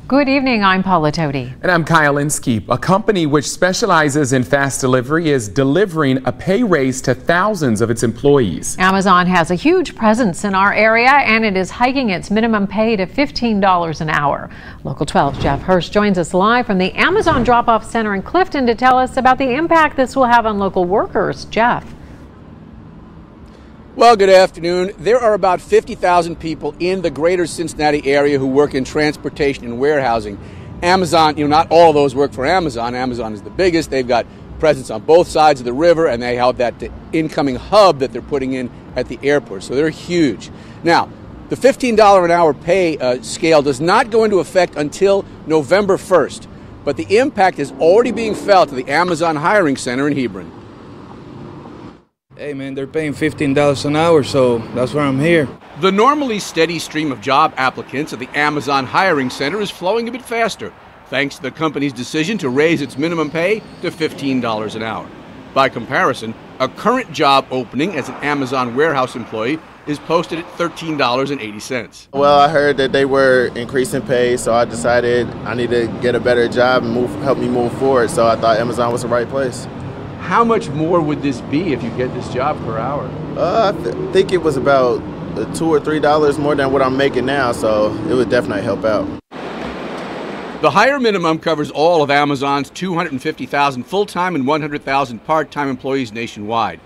Good evening, I'm Paula Toti. And I'm Kyle Loncke. A company which specializes in fast delivery is delivering a pay raise to thousands of its employees. Amazon has a huge presence in our area, and it is hiking its minimum pay to $15 an hour. Local 12's Jeff Hirsch joins us live from the Amazon Drop-Off Center in Clifton to tell us about the impact this will have on local workers. Jeff. Well, good afternoon. There are about 50,000 people in the greater Cincinnati area who work in transportation and warehousing. Amazon, not all of those work for Amazon. Amazon is the biggest. They've got presence on both sides of the river, and they have that incoming hub that they're putting in at the airport. So they're huge. Now, the $15 an hour pay scale does not go into effect until November 1st, but the impact is already being felt at the Amazon Hiring Center in Hebron. Hey man, they're paying $15 an hour, so that's why I'm here. The normally steady stream of job applicants at the Amazon Hiring Center is flowing a bit faster, thanks to the company's decision to raise its minimum pay to $15 an hour. By comparison, a current job opening as an Amazon warehouse employee is posted at $13.80. Well, I heard that they were increasing pay, so I decided I need to get a better job and help me move forward, so I thought Amazon was the right place. How much more would this be if you get this job per hour? I think it was about $2 or $3 more than what I'm making now, so it would definitely help out. The higher minimum covers all of Amazon's 250,000 full-time and 100,000 part-time employees nationwide.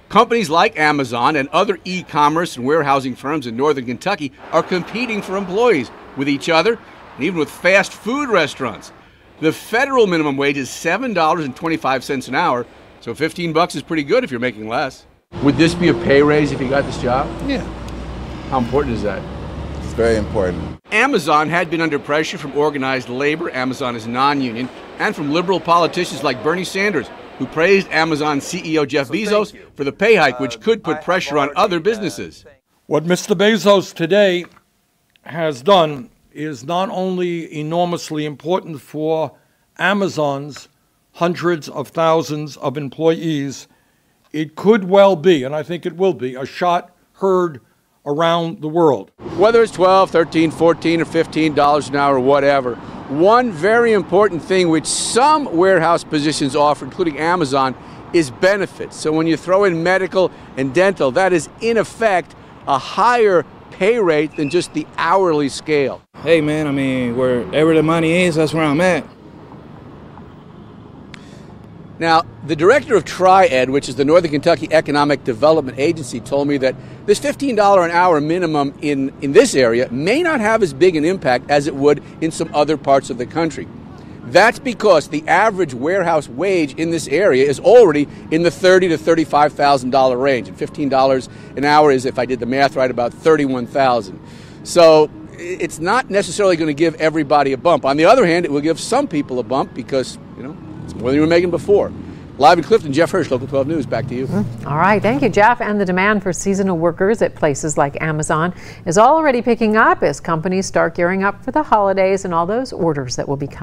Companies like Amazon and other e-commerce and warehousing firms in northern Kentucky are competing for employees with each other and even with fast food restaurants. The federal minimum wage is $7.25 an hour. So $15 is pretty good if you're making less. Would this be a pay raise if you got this job? Yeah. How important is that? It's very important. Amazon had been under pressure from organized labor, Amazon is non-union, and from liberal politicians like Bernie Sanders, who praised Amazon CEO Jeff Bezos for the pay hike, which could put pressure on other businesses. What Mr. Bezos today has done is not only enormously important for Amazon's hundreds of thousands of employees, it could well be, and I think it will be, a shot heard around the world. Whether it's $12, $13, $14, or $15 an hour or whatever, one very important thing which some warehouse positions offer, including Amazon, is benefits. So when you throw in medical and dental, that is in effect a higher pay rate than just the hourly scale. Hey man, I mean, wherever the money is, that's where I'm at. Now, the director of Triad, which is the Northern Kentucky Economic Development Agency, told me that this $15 an hour minimum in this area may not have as big an impact as it would in some other parts of the country. That's because the average warehouse wage in this area is already in the $30,000 to $35,000 range. And $15 an hour is, if I did the math right, about $31,000. So it's not necessarily going to give everybody a bump. On the other hand, it will give some people a bump because, it's more than you were making before. Live in Clifton, Jeff Hirsch, Local 12 News. Back to you. All right, thank you, Jeff. And the demand for seasonal workers at places like Amazon is already picking up as companies start gearing up for the holidays and all those orders that will be coming.